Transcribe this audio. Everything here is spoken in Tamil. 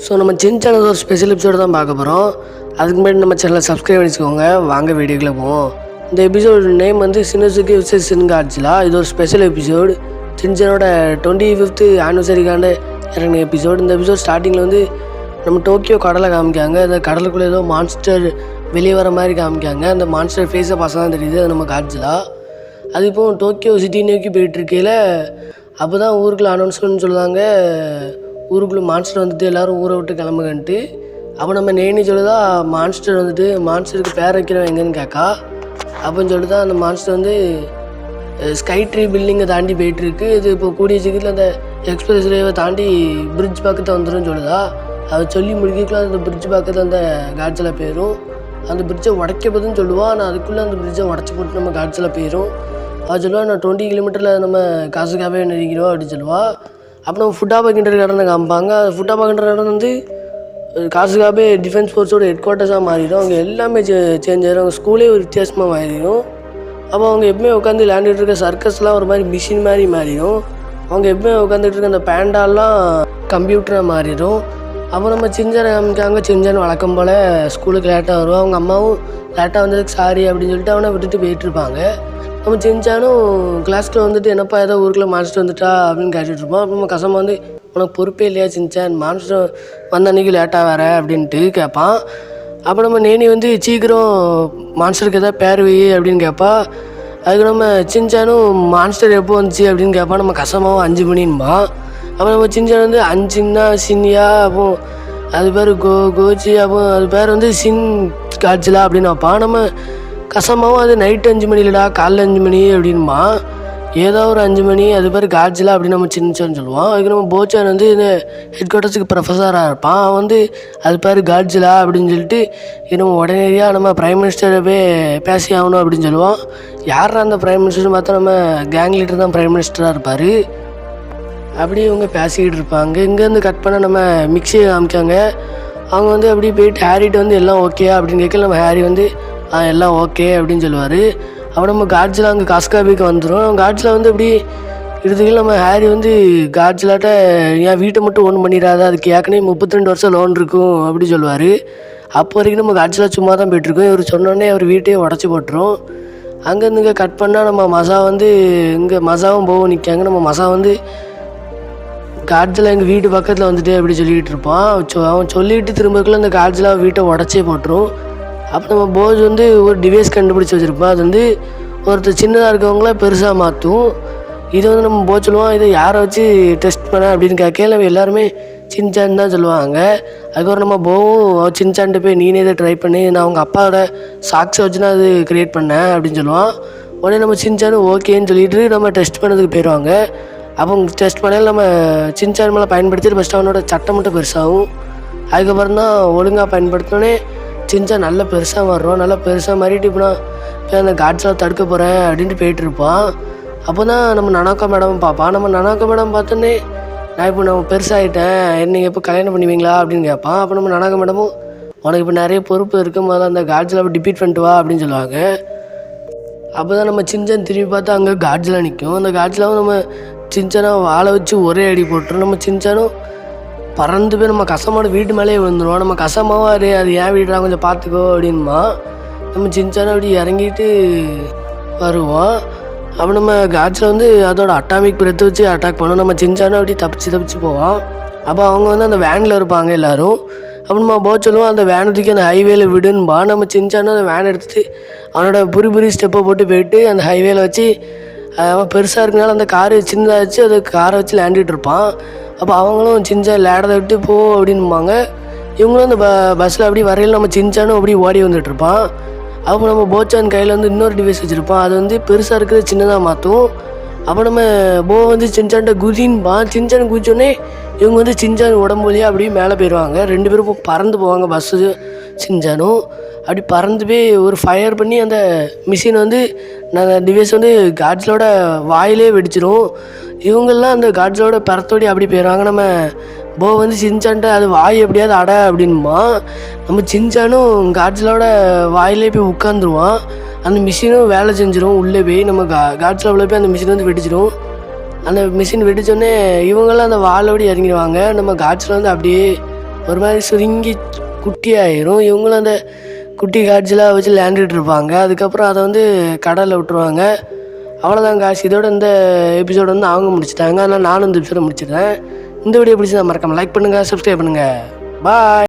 ஸோ நம்ம சேனல் ஒரு ஸ்பெஷல் எபிசோடு தான் பார்க்க போகிறோம். அதுக்கு முன்னாடி நம்ம சேனலை சப்ஸ்கிரைப் பண்ணிச்சுக்கோங்க. வாங்க வீடியோக்குள்ளே போவோம். இந்த எபிசோட நேம் வந்து சின்னசுகி விசஸ் சின்காட்சிலா. இது ஒரு ஸ்பெஷல் எபிசோடு. சின்சனோட 25th ஆனிவர்சரிக்கான இறங்கின எபிசோடு. இந்த எபிசோட் ஸ்டார்டிங்கில் வந்து நம்ம டோக்கியோ கடலை காமிக்காங்க. அந்த கடலுக்குள்ளே ஏதோ மான்ஸ்டர் வெளியே வர மாதிரி காமிக்காங்க. அந்த மான்ஸ்டர் ஃபேஸை பார்த்தா தான் தெரியுது அது நம்ம காட்சிலா. அது இப்போ டோக்கியோ சிட்டி நோக்கி போயிட்டுருக்கையில் அப்போ தான் ஊருக்குள்ளே அனௌன்ஸ்மெண்ட் சொல்லுவாங்க, ஊருக்குள்ளே மான்ஸ்டர் வந்துட்டு எல்லோரும் ஊரை விட்டு கிளம்புங்கன்ட்டு. அப்போ நம்ம நேனி சொல்லுதா மான்ஸ்டர் வந்துட்டு மான்ஸ்டருக்கு பேர் வைக்கிறவன் எங்கன்னு கேட்கா. அப்போன்னு சொல்லிட்டு தான் அந்த மான்ஸ்டர் வந்து ஸ்கை ட்ரீ பில்டிங்கை தாண்டி போயிட்டுருக்கு. இது இப்போ கூடிய சீக்கிரத்தில் அந்த எக்ஸ்பிரஸ் வேவை தாண்டி பிரிட்ஜ் பக்கத்தில் வந்துடும் சொல்லுதா. அதை சொல்லி முடிக்கலாம் அந்த பிரிட்ஜ் பக்கத்தில் அந்த காட்சியில் போயிடும். அந்த பிரிட்ஜை உடைக்க போதுன்னு சொல்லுவாள். ஆனால் அதுக்குள்ளே அந்த பிரிட்ஜை உடச்சி போட்டு நம்ம காட்சியில் போயிடும். அது சொல்லுவாள் நான் 20 கிலோமீட்டரில் நம்ம காசுக்காகவே நினைக்கிறோம் அப்படின்னு சொல்லுவாள். அப்போ நம்ம ஃபுட்டா பார்க்கின்ற இடம்னு காமிப்பாங்க. அது ஃபுட்டா பார்க்கின்ற இடம் வந்து காசுக்காகவே டிஃபென்ஸ் ஃபோர்ஸோட ஹெட் குவார்ட்டர்ஸாக மாறிடும். அவங்க எல்லாமே சேஞ்ச் ஆகிடும். அவங்க ஸ்கூலே ஒரு வித்தியாசமாக மாறிடும். அப்போ அவங்க எப்பவுமே உட்காந்து விளையாண்டுட்டு இருக்க சர்க்கஸ்லாம் ஒரு மாதிரி மிஷின் மாதிரி மாறிடும். அவங்க எப்பவுமே உட்காந்துட்டு இருக்க அந்த பேண்டாலாம் கம்ப்யூட்டராக மாறிடும். அப்போ நம்ம சின்சனை காமிக்காங்க. சின்சன் வழக்கம் போல் ஸ்கூலுக்கு லேட்டாக வருவான். அவங்க அம்மாவும் லேட்டாக வந்ததுக்கு சாரி அப்படின்னு சொல்லிட்டு அவனை விட்டுட்டு போயிட்டுருப்பாங்க. நம்ம சின்சானும் கிளாஸ்க்கு வந்துட்டு என்னப்பா ஏதோ ஊருக்குள்ளே மான்ஸ்டர் வந்துட்டா அப்படின்னு கேட்டுட்ருப்போம். அப்போ நம்ம கசமாக வந்து உனக்கு பொறுப்பே இல்லையா சின்சான், மான்ஸ்டர் வந்த அன்றைக்கி லேட்டாக வர அப்படின்ட்டு கேட்பான். அப்போ நம்ம நேனி வந்து சீக்கிரம் மான்ஸ்டருக்கு எதாவது பேர் வை அப்படின்னு கேட்பா. அதுக்கு நம்ம சின்சானும் மான்ஸ்டர் எப்போ வந்துச்சு அப்படின்னு கேட்பான். நம்ம கசமாவும் 5 மணின்பா. அப்போ நம்ம சின்சான் வந்து 5ன்னா சின்யா, அப்போ அது பேர் கோச்சி, அப்போ அது பேர் வந்து சின் காட்சிலா அப்படின்னு வைப்பான். நம்ம கசமாவும் அது நைட்டு 5 மணி இல்லைடா காலைல 5 மணி அப்படின்மா. ஏதோ ஒரு 5 மணி அது பேர் காட்சிலா அப்படின்னு நம்ம சின்னச்சான்னு சொல்லுவோம். அதுக்கு நம்ம போச்சான் வந்து இந்த ஹெட் குவார்ட்டர்ஸுக்கு ப்ரொஃபஸராக இருப்பான். அவன் வந்து அது பேர் காட்சிலா அப்படின்னு சொல்லிட்டு நம்ம உடனடியாக நம்ம பிரைம் மினிஸ்டரை போய் பேசி ஆகணும் அப்படின்னு சொல்லுவோம். யார் அந்த பிரைம் மினிஸ்டர்னு பார்த்தா நம்ம கேங் லீடர் தான் பிரைம் மினிஸ்டராக இருப்பார். அப்படியே இவங்க பேசிக்கிட்டு இருப்பாங்க. இங்கேருந்து கட் பண்ண நம்ம மிக்சியை காமிக்காங்க. அவங்க வந்து அப்படி போயிட்டு ஹேரிட்ட வந்து எல்லாம் ஓகே அப்படின்னு கேட்கல. நம்ம ஹேரி வந்து எல்லாம் ஓகே அப்படின்னு சொல்லுவார். அப்புறம் நம்ம காட்சிலா அங்கே காஸ்காபிக்கு வந்துடும். காட்சிலா வந்து இப்படி இதுக்கு நம்ம ஹேரி வந்து காட்சிலாட்ட என் வீட்டை மட்டும் ஓன் பண்ணிடாத, அதுக்கு ஏற்கனவே 32 வருஷம் லோன் இருக்கும் அப்படி சொல்லுவார். அப்போ வரைக்கும் நம்ம காட்சிலா சும்மா தான் போய்ட்டுருக்கோம். இவர் சொன்னோடனே அவர் வீட்டையே உடச்சி போட்டுரும். அங்கேருந்து இங்கே கட் பண்ணால் நம்ம மசா வந்து இங்கே மசாவும் போகும் நிற்காங்க. நம்ம மசா வந்து காட்சிலா எங்கள் வீட்டு பக்கத்தில் வந்துட்டு அப்படி சொல்லிக்கிட்டு இருப்பான். அவன் சொல்லிட்டு திரும்பக்குள்ள அந்த காட்சிலா வீட்டை உடச்சே போட்டுரும். அப்போ நம்ம போஸ் வந்து ஒரு டிவைஸ் கண்டுபிடிச்சி வச்சுருப்போம். அது வந்து ஒருத்தர் சின்னதாக இருக்கவங்கள பெருசாக மாற்றும். இது வந்து நம்ம போஸ் சொல்லுவோம் இதை யாரை வச்சு டெஸ்ட் பண்ண அப்படின்னு கேட்கல எல்லாருமே சின்சான் தான் சொல்லுவாங்க. அதுக்கப்புறம் நம்ம போவும் சின்சான்ட்டு போய் நீனே இதை ட்ரை பண்ணி நான் அவங்க அப்பாவோட சாக்ஸை வச்சு நான் அது க்ரியேட் பண்ணேன் அப்படின்னு சொல்லுவான். உடனே நம்ம சின்சானும் ஓகேன்னு சொல்லிட்டு நம்ம டெஸ்ட் பண்ணதுக்கு போயிடுவாங்க. அப்போ டெஸ்ட் பண்ணால் நம்ம சின்சான் மேலே பயன்படுத்திட்டு ஃபஸ்ட்டு அவனோட சட்டை மட்டும் பெருசாகும். அதுக்கப்புறம் தான் ஒழுங்காக பயன்படுத்தினோடனே சின்சான் நல்லா பெருசாக மாறுறோம். நல்லா பெருசாக மாறிட்டு இப்போ நான் இப்போ அந்த காட்சிலாம் தடுக்க போகிறேன் அப்படின்ட்டு போயிட்டுருப்பான். அப்போ தான் நம்ம நனாக்கா மேடம் பார்ப்பான். நம்ம நனாக்கா மேடம் பார்த்தோன்னே நான் இப்போ நம்ம பெருசாகிட்டேன், நீங்கள் எப்போ கல்யாணம் பண்ணுவீங்களா அப்படின்னு கேட்பான். அப்போ நம்ம நனாக்கா மேடமும் உனக்கு இப்போ நிறைய பொறுப்பு இருக்கும் போது அந்த காட்சியில் டிபீட் பண்ணிட்டு வா அப்படின்னு சொல்லுவாங்க. அப்போ தான் நம்ம சின்சான் திரும்பி பார்த்தா அங்கே காட்சிலாம் நிற்கும். அந்த காட்சிலாவும் நம்ம சின்சானை வாழை வச்சு ஒரே அடி போட்டுரும். நம்ம சின்சானும் பறந்து போய் நம்ம கசமாவோட வீட்டு மேலேயே விழுந்துருவோம். நம்ம கசமாவா அது ஏன் வீடுறா கொஞ்சம் பார்த்துக்கோ அப்படின்மா. நம்ம சின்சானை அப்படி இறங்கிட்டு வருவோம். அப்போ நம்ம காட்சியில் வந்து அதோட அட்டாமிக் பிரெத்தை வச்சு அட்டாக் பண்ணோம். நம்ம சின்சானை அப்படி தப்பிச்சு போவோம். அப்போ அவங்க வந்து அந்த வேனில் இருப்பாங்க எல்லோரும். அப்போ நம்ம போக சொல்லுவோம் அந்த வேனை தூக்கி அந்த ஹைவேல விடுன்பா. நம்ம சின்சானும் அந்த வேனை எடுத்துகிட்டு அவனோட புரி ஸ்டெப்பை போட்டு போயிட்டு அந்த ஹைவேல வச்சு அவன் பெருசாக இருக்கனால அந்த காரு சின்னதாகிடுச்சு. அது காரை வச்சு விளையாண்டுட்டு இருப்பான். அப்போ அவங்களும் சின்சான் லேடதை விட்டு போ அப்படின்பாங்க. இவங்களும் அந்த பஸ்ஸில் அப்படி வரையில் நம்ம சின்சானும் அப்படி ஓடி வந்துட்டுருப்பான். அப்போ நம்ம போச்சான் கையில் வந்து இன்னொரு டிவைஸ் வச்சுருப்பான். அது வந்து பெருசாக இருக்கிறது சின்னதாக மாற்றும். அப்போ நம்ம வந்து சின்சான்ட்ட குதின்பான். சின்சான் குதிச்சோடனே இவங்க வந்து சின்சான் உடம்பு வழியாக அப்படியே மேலே போயிடுவாங்க. 2 பேரும் பறந்து போவாங்க. பஸ்ஸு சின்சானும் அப்படி பறந்து போய் ஒரு ஃபயர் பண்ணி அந்த மிஷின் வந்து நாங்கள் டிவைஸ் வந்து காட்ஸோட வாயிலே வெடிச்சிடும். இவங்கெல்லாம் அந்த காட்ஸோட பறத்தோடி அப்படி போயிடுவாங்க. நம்ம வந்து சின்சான்ட்ட அது வாய் எப்படியாவது அட அப்படின்மா. நம்ம சின்சானும் காட்ஸோட வாயிலே போய் உட்காந்துருவான். அந்த மிஷினும் வேலை செஞ்சிடும். உள்ளே போய் நம்ம காட்ஸில் உள்ள போய் அந்த மிஷின் வந்து வெடிச்சிடும். அந்த மிஷின் வெடித்தோடனே இவங்கெல்லாம் அந்த வாழோடி இறங்கிடுவாங்க. நம்ம காட்ஸில் வந்து அப்படியே ஒரு மாதிரி சுருங்கி குட்டியாயிரும். இவங்களும் அந்த குட்டி காட்சிலாம் வச்சு விளையாண்டுட்டு இருப்பாங்க. அதுக்கப்புறம் அதை வந்து கடலில் விட்டுருவாங்க. அவ்வளோதான் காசு. இதோட இந்த எபிசோடு வந்து அவங்க முடிச்சிட்டாங்க. அதனால் நானும் இந்த எபிசோடை முடிச்சிடுறேன். இந்த வீடியோ பிடிச்சி நான் மறக்காமல் லைக் பண்ணுங்கள், சப்ஸ்கிரைப் பண்ணுங்கள். பாய்.